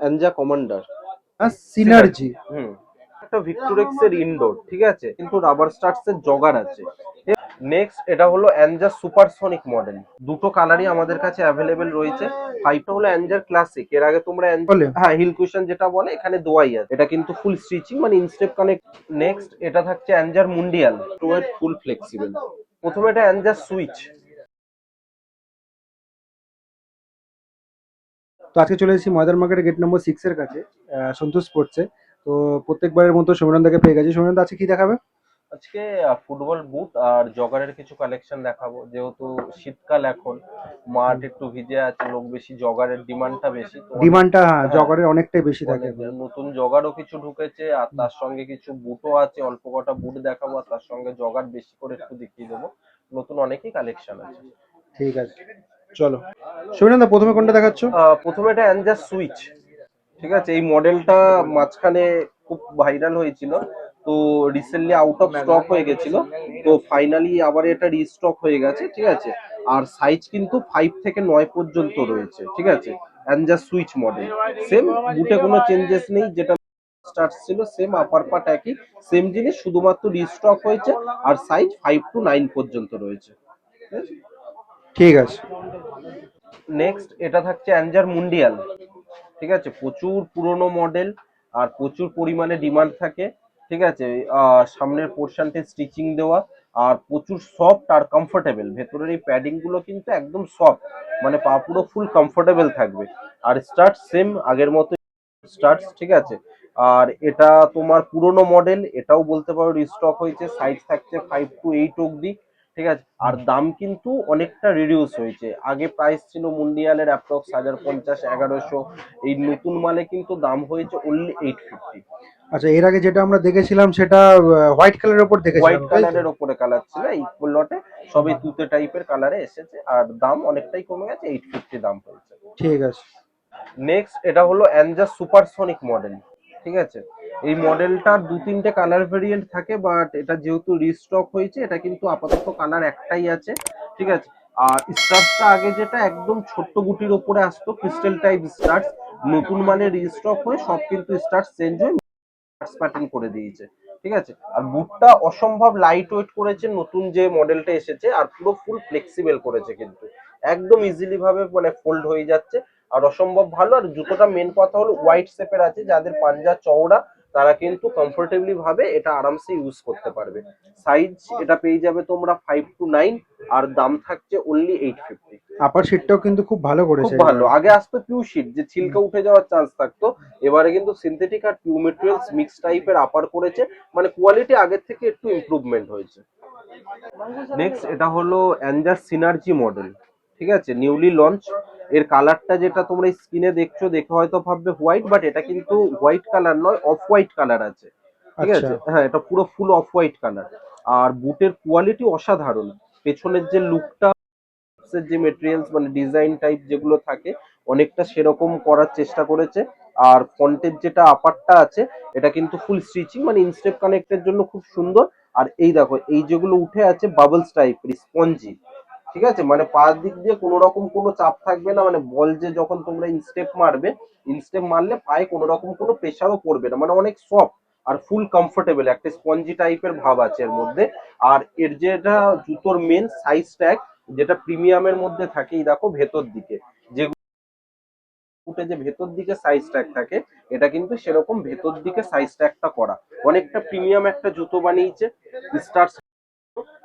এনজা commander synergy. একটা ভিক্টোরেক্স এর indoor, ঠিক আছে, কিন্তু রাবার স্টাডস এর জগার আছে। নেক্সট এটা হলো অ্যানজার সুপারসনিক মডেল, দুটো কালারই আমাদের কাছে অ্যাভেলেবেল রয়েছে। ফাইভটা হলো অ্যানজার ক্লাসিক, এর আগে তোমরা বলে হ্যাঁ হিল কুশন যেটা বলে এখানে দোয়াই আছে, এটা কিন্তু ফুল স্টিচিং মানে ইনস্টেপ কানেক্ট। নেক্সট এটা থাকছে অ্যানজার মুন্ডিয়াল, টুয়েট ফুল ফ্লেক্সিবল। প্রথমে এটা অ্যানজার সুইচ। তো আজকে চলে এসেছি ময়দান মার্কেটের গেট নম্বর 6 এর কাছে, সন্তোষ স্পোর্টসে। তো প্রত্যেকবারের মতো সৌমিরনদাকে পেয়ে গেছি। সৌমিরনদা, আছে কি দেখাবে? আজকে ফুটবল বুট আর জগারের কিছু কালেকশন দেখাবো, যেহেতু শীতকাল এখন, মাঠ একটু ভিজে আছে, লোক বেশি, জগারের ডিমান্ডটা বেশি, তো অনেক ডিমান্ডটা হ্যাঁ হ্যাঁ জগারের অনেকটাই বেশি থাকে অনেক এখন। নতুন জগারও কিছু ঢুকেছে, আর তার সঙ্গে কিছু বুটও আছে, অল্প কটা বুট দেখাবো, আর তার সঙ্গে জগার বেশি করে একটু দেখিয়ে দেবো। নতুন অনেকই কালেকশন আছে। ঠিক আছে, চলো। সৌমিরনদা, প্রথমে কোনটা দেখাচ্ছ? প্রথমে এটা অ্যানজার সুইচ, ঠিক আছে, এই মডেলটা মাঝখানে খুব ভাইরাল হয়েছিল, তো রিসেন্টলি আউট অফ স্টক হয়ে গেছিল, তো ফাইনালি আবার এটা রিস্টক হয়ে গেছে, ঠিক আছে। আর সাইজ কিন্তু 5 থেকে 9 পর্যন্ত রয়েছে, ঠিক আছে। অ্যানজার সুইচ মডেল, সেম, বুটে কোনো চেঞ্জেস নেই, যেটা স্টার্ট ছিল সেম, আপার পার্ট একই, সেম জিনিস, শুধুমাত্র রিস্টক হয়েছে, আর সাইজ 5 to 9 পর্যন্ত রয়েছে, ঠিক আছে? ঠিক আছে। নেক্সট এটা থাকছে অ্যানজার মুন্ডিয়াল, ঠিক আছে, প্রচুর পুরনো মডেল, আর প্রচুর পরিমাণে ডিমান্ড থাকে, ঠিক আছে। সামনের পোর্শনটি স্টিচিং দেওয়া, আর প্রচুর সফট আর কমফোর্টেবল, ভেতরের এই প্যাডিং গুলো কিন্তু একদম সফট, মানে পা পুরো ফুল কমফোর্টেবল থাকবে। আর স্টার্ট সেম আগের মতো স্টার্টস, ঠিক আছে। আর এটা তোমার পুরনো মডেল, এটাও বলতে পারো রিস্টক হয়েছে, সাইজ থাকছে 5 to 8 অব্দি, ঠিক আছে। আর দাম কিন্তু অনেকটা রিডিউস হয়েছে, আগে প্রাইস ছিল মুন্ডিয়ালের অ্যাপ্রক্স 1050-1100, এই নতুন মালে কিন্তু দাম হয়েছে অনলি 850। আচ্ছা, এর আগে যেটা আমরা দেখেছিলাম সেটা হোয়াইট কালারের উপর হোয়াইট দেখেছিলাম, তাই তো? কালারের ওপরে কালার ছিল, এই লটে সবই তুতে টাইপের কালারে এসেছে, আর দাম অনেকটাই কমে গেছে, 850 দাম হয়েছে। ঠিক আছে। নেক্সট এটা হলো অ্যানজার সুপারসনিক মডেল, ঠিক আছে। এই মডেলটার 2-3টে কালার ভেরিয়েন্ট থাকে, বাট এটা যেহেতু রিস্টক হয়েছে, এটা কিন্তু আপাতত কালার একটাই আছে, ঠিক আছে। আর স্টার্সটা আগে যেটা একদম ছোট্ট গুটির ওপরে আসতো, ক্রিস্টাল টাইপ স্টার্স, নতুন মানে রিস্টক হয়ে সব কিন্তু স্টার্স চেঞ্জ হয়ে প্যাটার্ন করে দিয়েছে, ঠিক আছে। আর বুটটা অসম্ভব লাইট ওয়েট করেছে নতুন যে মডেলটা এসেছে, আর পুরো ফুল ফ্লেক্সিবল করেছে, কিন্তু একদম ইজিলি ভাবে মানে ফোল্ড হয়ে যাচ্ছে, আর অসম্ভব ভালো। আর জুতোটা মেন কথা হলো হোয়াইট শেপের আছে, যাদের পাঞ্জা চওড়া তারা কিন্তু কমফোর্টেবলি ভাবে এটা আরামসে ইউজ করতে পারবে। সাইজ এটা পেয়ে যাবে তোমরা 5 to 9, আর দাম থাকছে অনলি 850। আপার সিটটাও কিন্তু খুব ভালো খুব করেছে ভালো, এবার। আগে আসতো পিউ শিট, যে ছিলকা উঠে যাওয়ার চান্স থাকতো, এবারে কিন্তু সিনথেটিক আর পিউ মেটেরিয়ালস মিক্স টাইপের আপার করেছে, মানে কোয়ালিটি আগের থেকে একটু ইমপ্রুভমেন্ট হয়েছে। নেক্সট এটা হলো অ্যানজার সিনার্জি মডেল, ঠিক আছে, নিউলি লঞ্চ। এর কালারটা যেটা তোমরা স্ক্রিনে দেখছো, দেখে হয়তো ভাববে হোয়াইট, বাট এটা কিন্তু হোয়াইট কালার নয়, অফ হোয়াইট কালার আছে, ঠিক আচ্ছা। আছে। হ্যাঁ, এটা পুরো ফুল অফ হোয়াইট কালার। আর বুটের কোয়ালিটি অসাধারণ, পেছনের যে লুকটা, যে মেটেরিয়ালস মানে ডিজাইন টাইপ যেগুলো থাকে, অনেকটা সেরকম করার চেষ্টা করেছে। আর ফন্টের যেটা আপারটা আছে, এটা কিন্তু ফুল স্টিচিং মানে ইনস্টেপ কানেক্টের জন্য খুব সুন্দর। আর এই দেখো, এই যেগুলো উঠে আছে বাবলস টাইপের স্পঞ্জি, ঠিক আছে, মানে পাঁচ দিক দিয়ে কোনো রকম কোনো চাপ থাকবে না, মানে বল যে যখন তোমরা ইনস্টেপ মারবে, ইনস্টেপ মারলে পায়ে কোনো রকম কোনো প্রেসারও পড়বে না, মানে অনেক সফট আর ফুল কমফোর্টেবল, একটা স্পঞ্জি টাইপের ভাব আছে এর মধ্যে। আর এর যেটা জুতোর মেন সাইজ ট্যাগ, যেটা প্রিমিয়ামের মধ্যে থাকে, এই দেখো ভেতর দিকে যে ফুটে যে ভেতর দিকে সাইজ ট্যাগ থাকে, এটা কিন্তু সেরকম ভেতর দিকে সাইজ ট্যাগটা করা, অনেকটা প্রিমিয়াম একটা জুতো বানিয়েছে স্টার।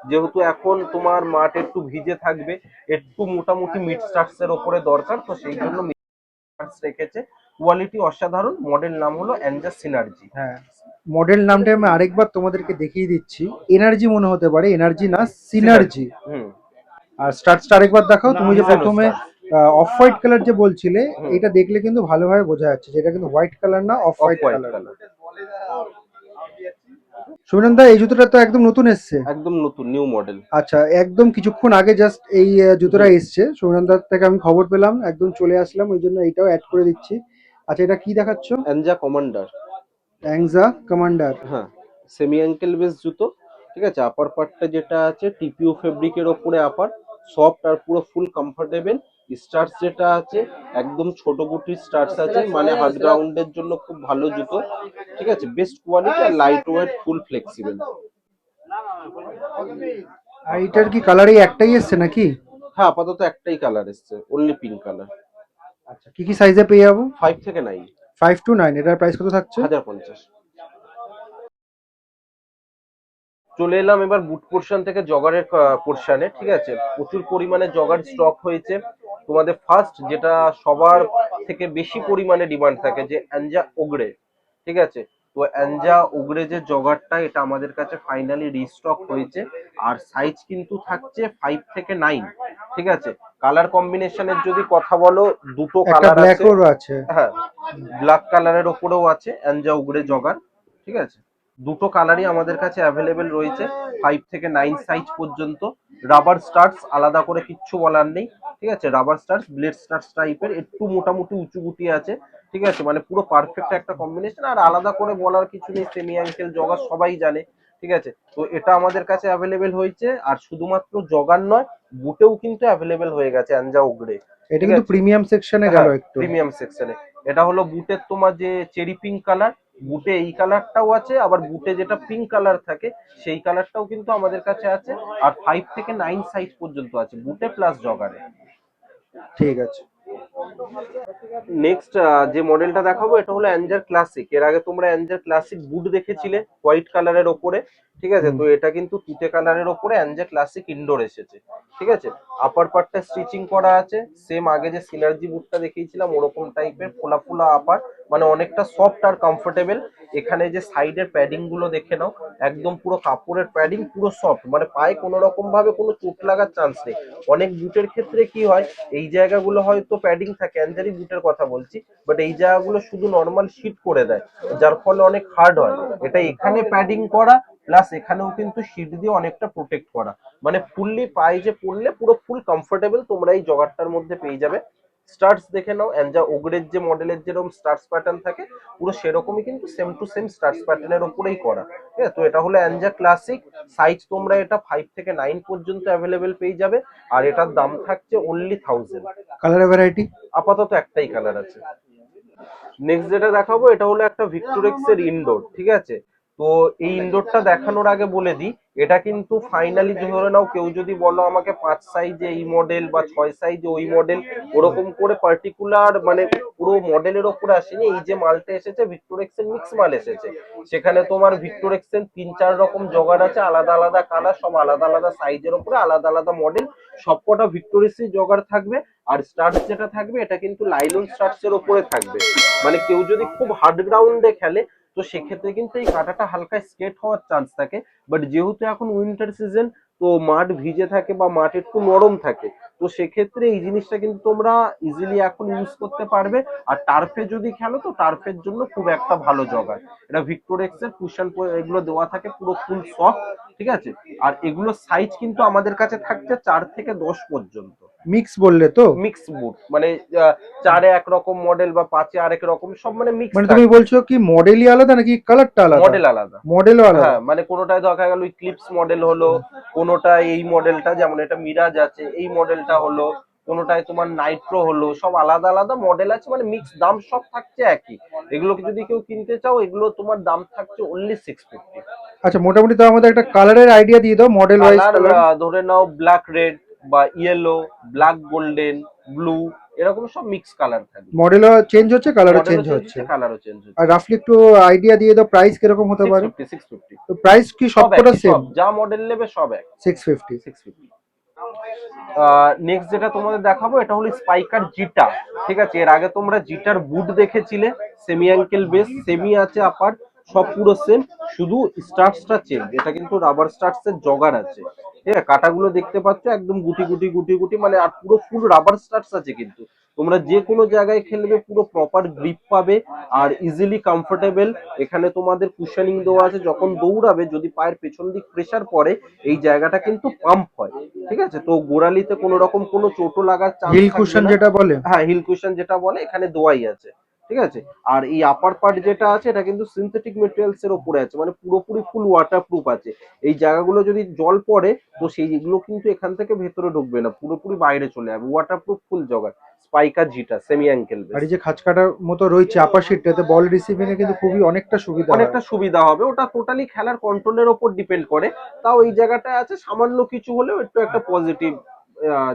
যেহেতু এখন তোমার মাঠ একটু ভিজে থাকবে, একটু মোটামুটি মিড স্টার্টস এর ওপরে দরকার, তো সেই জন্য রেখেছে। কোয়ালিটি অসাধারণ, মডেল নাম হলো অ্যানজার সিনার্জি। হ্যাঁ, মডেল নামটা আমি আরেকবার তোমাদেরকে দেখিয়ে দিচ্ছি। এনার্জি মনে হতে পারে, এনার্জি না, সিনার্জি। সিনার্জি, হুম, আর স্টার্টসটা আরেকবার দেখাও। তুমি যে মিজানো প্রথমে স্টার, অফ হোয়াইট কালার যে বলছিলে, হুম, এটা দেখলে কিন্তু ভালোভাবে বোঝা যাচ্ছে যেটা কিন্তু হোয়াইট কালার না, off off white white colour. Colour, Sumiran দা, এই জুতোটা তো একদম নতুন এসছে। একদম নতুন নিউ মডেল। আচ্ছা, একদম কিছুক্ষণ আগে জাস্ট এই জুতোটা হুম, এসছে, সুমিরন দার থেকে আমি খবর পেলাম, একদম চলে আসলাম, ওই জন্য এটাও অ্যাড করে দিচ্ছি। আচ্ছা, এটা কি দেখাচ্ছ? অ্যানজা কমান্ডার, অ্যাংজা কমান্ডার। হ্যাঁ, সেমি অ্যাঙ্কেল বেস জুতো, ঠিক আছে। আপার পার্টটা যেটা আছে টিপিও ফেব্রিকের ওপরে আপার, সফট আর পুরো ফুল কমফোর্টেবল। স্টার্স যেটা আছে একদম ছোট গুটির স্টার্স আছে, মানে হার্ড গ্রাউন্ডের জন্য খুব ভালো জুতো। ঠিক আছে, বেস্ট কোয়ালিটি আর লাইট ওয়েট, ফুল ফ্লেক্সিবল। আর এটার কি কালার এই একটাই এসছে নাকি? হ্যাঁ, আপাতত একটাই কালার এসছে, অনলি পিঙ্ক কালার। আচ্ছা, কি কি সাইজে পেয়ে যাবো? 5 থেকে 9। 5 to 9, এটার প্রাইস কত থাকছে? 1050। চলে এলাম এবার বুট পোর্শন থেকে জগারের পোর্শনে। ঠিক আছে, প্রচুর পরিমাণে জগার স্টক হয়েছে। তোমাদের ফার্স্ট যেটা সবার থেকে বেশি পরিমাণে ডিমান্ড থাকে, যে অ্যাঞ্জা ওগড়ে। ঠিক আছে, তো অ্যাঞ্জা ওগড়ে যে জগারটা, এটা আমাদের কাছে ফাইনালি রিস্টক হয়েছে। আর সাইজ কিন্তু থাকছে 5 থেকে 9। ঠিক আছে, কালার কম্বিনেশনের যদি কথা বলো, দুটো একটা কালার আছে। ব্ল্যাকও আছে। হ্যাঁ, ব্ল্যাক কালারের ওপরেও আছে অ্যাঞ্জা উগড়ে জগার। ঠিক আছে, দুটো কালারই আমাদের কাছে অ্যাভেলেবেল রয়েছে, 5 থেকে 9 সাইজ পর্যন্ত। রাবার স্টার্টস আলাদা করে কিচ্ছু বলার নেই। ঠিক আছে, রাবার স্টার্টস ব্লেড স্টার্টস টাইপের, একটু মোটামুটি উঁচু গুটি আছে। ঠিক আছে, মানে পুরো পারফেক্ট একটা কম্বিনেশন, আর আলাদা করে বলার কিছু নেই, সেমি অ্যাঙ্কেল জগার সবাই জানে। ঠিক আছে, তো এটা আমাদের কাছে অ্যাভেলেবেল হয়েছে। আর শুধুমাত্র জগার নয়, বুটেও কিন্তু অ্যাভেলেবেল হয়ে গেছে অ্যাঞ্জা উগড়ে। এটা ঠিক কিন্তু আছে, প্রিমিয়াম সেকশনে গেল হ্যাঁ, একটু। প্রিমিয়াম সেকশনে। এটা হলো বুটের তোমার যে চেরি পিঙ্ক কালার, বুটে এই কালারটাও আছে, আবার বুটে যেটা পিঙ্ক কালার থাকে সেই কালারটাও কিন্তু আমাদের কাছে আছে। আর 5 থেকে 9 সাইজ পর্যন্ত আছে বুটে প্লাস জগারে। ঠিক আছে। নেক্সট যে মডেলটা দেখাবো, এটা হলো অ্যাঞ্জার ক্লাসিক। এর আগে তোমরা অ্যাঞ্জার ক্লাসিক বুট দেখেছিলে হোয়াইট কালারের ওপরে। ঠিক আছে, হুম। তো এটা কিন্তু তুতে কালারের ওপরে অ্যাঞ্জার ক্লাসিক ইনডোর এসেছে। ঠিক আছে, আপার পার্টটা স্টিচিং করা আছে, সেম আগে যে সিনার্জি বুটটা দেখিয়েছিলাম ওরকম টাইপের ফোলা ফোলা আপার, মানে অনেকটা সফট আর কমফোর্টেবল। এখানে যে সাইডের প্যাডিং গুলো দেখে নাও, একদম পুরো কাপড়ের প্যাডিং, পুরো সফট, মানে পায়ে কোনো রকম ভাবে কোনো চোট লাগার চান্স নেই। অনেক বুটের ক্ষেত্রে কি হয়, এই জায়গাগুলো হয়তো প্যাডিং থাকে, অ্যাঞ্জারি বুটের কথা বলছি, বাট এই জায়গাগুলো শুধু নর্মাল শীট করে দেয়, যার ফলে অনেক হার্ড হয়। এটা এখানে প্যাডিং করা, প্লাস এখানেও কিন্তু শীট দিয়ে অনেকটা প্রোটেক্ট করা, মানে ফুললি পায়ে যে পড়লে পুরো ফুল কমফোর্টেবল তোমরা এই জগারটার মধ্যে পেয়ে যাবে। স্টার্টস দেখে নাও, অ্যাঞ্জা ওগড়ের যে মডেলের যেরকম স্টার্টস প্যাটার্ন থাকে, পুরো সেরকমই কিন্তু সেম টু সেম স্টার্টস প্যাটার্নের উপরেই করা। ঠিক আছে, তো এটা হলো অ্যাঞ্জা ক্লাসিক। সাইজ তোমরা এটা 5 থেকে 9 পর্যন্ত অ্যাভেলেবেল পেয়ে যাবে। আর এটার দাম থাকছে অনলি 1000। কালারের ভ্যারাইটি? আপাতত একটাই কালার আছে। নেক্সট যেটা দেখাবো, এটা হলো একটা ভিক্টোরেক্স এর ইনডোর। ঠিক আছে, তো এই ইনডোরটা দেখানোর আগে বলে দিই, এটা কিন্তু ফাইনালি ধরে নাও কেউ যদি বলো আমাকে 5 সাইজে এই মডেল বা 6 সাইজে ওই মডেল, ওরকম করে পার্টিকুলার মানে পুরো মডেলের ওপরে আসেনি। এই যে মালটা এসেছে ভিক্টোরেক্স এর মিক্স মাল এসেছে, সেখানে তোমার ভিক্টোরেক্স এর 3-4 রকম জগার আছে, আলাদা আলাদা কালার, সব আলাদা আলাদা সাইজের ওপরে আলাদা আলাদা মডেল, সবকটা ভিক্টোরিয়াস জগার থাকবে। আর স্টার্টস যেটা থাকবে এটা কিন্তু লাইলন স্টার্টস এর উপরে থাকবে, মানে কেউ যদি খুব হার্ড গ্রাউন্ডে খেলে তো সেক্ষেত্রে কিন্তু এই কাঁটাটা হালকা স্কেট হওয়ার চান্স থাকে। বাট যেহেতু এখন উইন্টার সিজন, তো মাঠ ভিজে থাকে বা মাঠ একটু নরম থাকে, তো সেক্ষেত্রে এই জিনিসটা কিন্তু তোমরা ইজিলি এখন ইউজ করতে পারবে। আর টার্ফে যদি খেলো তো টার্ফের জন্য খুব একটা ভালো জগার। এটা ভিক্টোরেক্স এর কুশন এগুলো দেওয়া থাকে, পুরো ফুল সফট। ঠিক আছে, আর এগুলো সাইজ কিন্তু আমাদের কাছে থাকছে 4 থেকে 10 পর্যন্ত। মিক্স বললে তো? মিক্স বুট মানে 4-এ একরকম মডেল বা 5-এ আরেক রকম, সব মানে মিক্স মানে তুমি থাকবে। বলছো কি মডেলই আলাদা নাকি কালারটা আলাদা? মডেল আলাদা। মডেলও আলাদা? হ্যাঁ, মানে কোনোটায় দেখা গেল ক্লিপস মডেল হলো, কোনোটায় এই মডেলটা, যেমন এটা মিরাজ আছে এই মডেলটা হলো, কোনোটায় তোমার নাইট্রো হলো, সব আলাদা আলাদা মডেল আছে, মানে মিক্স, দাম সব থাকছে একই। এগুলোকে যদি কেউ কিনতে চাও, এগুলো তোমার দাম থাকছে অনলি 650। আচ্ছা, মোটামুটি তো আমাদের একটা কালারের আইডিয়া দিয়ে দাও, মডেল ওয়াইজ কালার কালার। ধরে নাও ব্ল্যাক রেড বা ইয়েলো, ব্ল্যাক গোল্ডেন, ব্লু, এরকম সব মিক্স কালার থাকবে। মডেলও চেঞ্জ হচ্ছে, কালারও মডেলও চেঞ্জ চেঞ্জ হচ্ছে। হচ্ছে, কালারও চেঞ্জ আর হচ্ছে। রাফলি একটু আইডিয়া দিয়ে দাও, প্রাইস কিরকম হতে পারে? 650, 650। তো প্রাইস কি সব সবকটা একই, সেম? সব যা মডেল নেবে সব এক। 650। 650। নেক্সট যেটা তোমাদের দেখাবো, এটা হলো স্পাইকার জিটা। ঠিক আছে, এর আগে তোমরা জিটার বুট দেখেছিলে, সেমি অ্যাঙ্কেল বেস, সেমি আছে আপার, সব পুরো সেম, শুধু স্টার্টসটা চেঞ্জ। এটা কিন্তু রাবার স্টার্টস এর জগার আছে। ঠিক আছে, কাটাগুলো দেখতে পাচ্ছ একদম গুটি গুটি গুটি গুটি, মানে আর পুরো ফুল রাবার স্টার্টস আছে কিন্তু। তোমরা যে কোনো জায়গায় খেলবে পুরো প্রপার গ্রিপ পাবে আর ইজিলি কমফোর্টেবল। এখানে তোমাদের কুশনিং দেওয়া আছে, যখন দৌড়াবে যদি পায়ের পেছন দিক প্রেসার পড়ে এই জায়গাটা কিন্তু পাম্প হয়। ঠিক আছে, তো গোড়ালিতে কোনো রকম কোনো চোটও লাগার চান্স হিল থাকবে কুশন না। যেটা বলে? হ্যাঁ, হিল কুশন যেটা বলে এখানে দোয়াই আছে। ঠিক আছে। আর এই আপার পার্ট যেটা আছে এটা কিন্তু সিনথেটিক মেটেরিয়ালস এর উপরে আছে, মানে পুরোপুরি ফুল ওয়াটারপ্রুফ আছে। এই জায়গাগুলো যদি জল পড়ে তো সেইগুলো কিন্তু এখান থেকে ভেতরে ঢুকবে না, পুরোপুরি বাইরে চলে যাবে। ওয়াটারপ্রুফ ফুল জগার স্পাইকার জিটা সেমি অ্যাঙ্কেল আর বেস। এই যে খাঁজ কাটার মতো রয়েছে আপার সিটটাতে, বল রিসিভিং এ কিন্তু খুবই অনেকটা সুবিধা হয়। অনেকটা সুবিধা হবে, ওটা টোটালি খেলার কন্ট্রোলের ওপর ডিপেন্ড করে। তাও এই জায়গাটায় আছে সামান্য কিছু হলেও একটু একটা পজিটিভ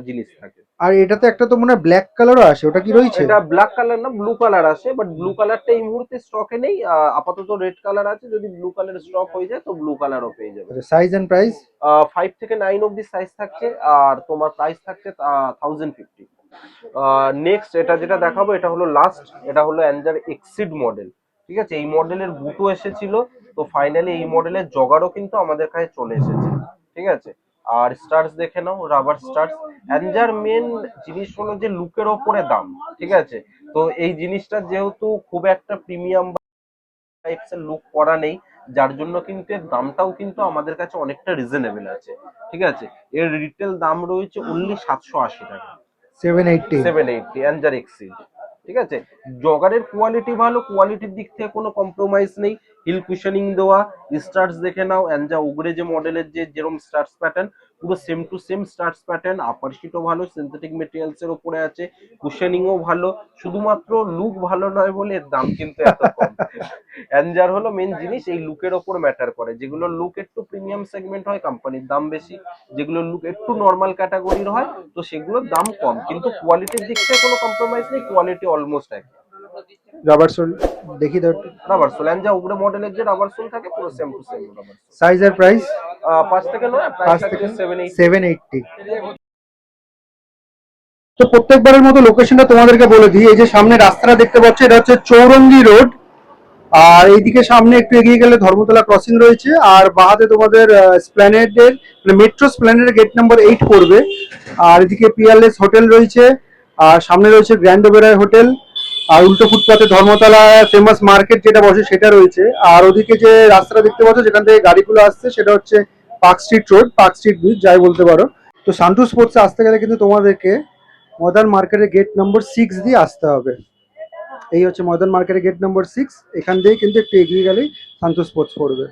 জিনিস থাকে। আর এটাতে একটা তো মনে হয় ব্ল্যাক কালারও আসে, ওটা কি রয়েছে? এটা ব্ল্যাক কালার না, ব্লু কালার আসে, বাট ব্লু কালারটা এই মুহূর্তে স্টকে নেই। আপাতত রেড কালার আছে, যদি ব্লু কালার স্টক হয়ে যায় তো ব্লু কালারও পেয়ে যাবে। আচ্ছা, সাইজ এন্ড প্রাইস? 5 থেকে 9 অব্দি সাইজ থাকছে, আর তোমার প্রাইস থাকছে 1050। নেক্সট এটা যেটা দেখাবো এটা হলো লাস্ট, এটা হলো অ্যাঞ্জার এক্সিড মডেল। ঠিক আছে, এই মডেলের বুটও এসেছিল, তো ফাইনালি এই মডেলের জগারও কিন্তু আমাদের কাছে চলে এসেছে। ঠিক আছে, আর স্টার্স দেখে নাও, রাবার স্টার্স। অ্যাঞ্জার মেন জিনিস হলো যে লুকের ওপরে দাম। ঠিক আছে, তো এই জিনিসটা যেহেতু খুব একটা প্রিমিয়াম টাইপস এর লুক করা নেই, যার জন্য কিন্তু এর দামটাও কিন্তু আমাদের কাছে অনেকটা রিজনেবল আছে। ঠিক আছে, এর রিটেল দাম রয়েছে অনলি 780 টাকা। 780? 780 অ্যাঞ্জার এক্সিড। ঠিক আছে, জগারের কোয়ালিটি ভালো, কোয়ালিটির দিক থেকে কোনো কম্প্রোমাইজ নেই। হিল কুশনিং দেওয়া, স্টার্স দেখে নাও, অ্যাঞ্জা উগরে যে মডেলের যে যেরকম স্টার্স প্যাটার্ন, পুরো same to same stars pattern. Upper শিটও ভালো, সিনথেটিক মেটেরিয়ালস এর উপরে আছে, কুশনিংও ভালো। শুধুমাত্র লুক ভালো নয় বলে এর দাম কিন্তু এত কম। অ্যাঞ্জার হলো মেন জিনিস এই লুকের ওপর ম্যাটার করে। যেগুলো লুক একটু প্রিমিয়াম সেগমেন্ট হয় কোম্পানির দাম বেশি, যেগুলো লুক একটু নর্মাল ক্যাটাগরির হয় তো সেগুলোর দাম কম, কিন্তু কোয়ালিটির দিক থেকে কোনো কম্প্রোমাইজ নেই, কোয়ালিটি অলমোস্ট এক। রাবার সোল দেখি তো। রাবার সোল অ্যাঞ্জা উগরে মডেলের যে রাবার সোল থাকে পুরো same to same rubber sole. Size আর প্রাইস? 5 থেকে 9, প্রাইস 5 থাকছে থেকে 780। 780। তো প্রত্যেকবারের মতো লোকেশনটা তোমাদেরকে বলে দিই, এই যে সামনে রাস্তাটা দেখতে পাচ্ছ এটা হচ্ছে চৌরঙ্গি রোড। আর এইদিকে সামনে একটু এগিয়ে গেলে ধর্মতলা ক্রসিং রয়েছে, আর বাহাতে তোমাদের স্প্ল্যানেডের মেট্রো স্প্ল্যানেডের গেট নাম্বার 8 পড়বে। আর এদিকে পিয়ারলেস হোটেল রয়েছে, আর সামনে রয়েছে গ্র্যান্ড ওবেরয় হোটেল। আর উল্টো ফুটপাতে ধর্মতলা ফেমাস মার্কেট যেটা বসে সেটা রয়েছে। আর ওদিকে যে রাস্তাটা দেখতে পাচ্ছ যেখান থেকে গাড়িগুলো আসছে সেটা হচ্ছে park street road, park street bridge যাই বলতে পারো। তো সান্টু স্পোর্টসে আসতে গেলে কিন্তু তোমাদেরকে মডার্ন মার্কেটের গেট নম্বর 6 দিয়ে আসতে হবে। এই হচ্ছে মডার্ন মার্কেটের গেট নম্বর 6, এখান দিয়ে কিন্তু একটু এগিয়ে গেলেই সান্তোষ স্পোর্টস পড়বে।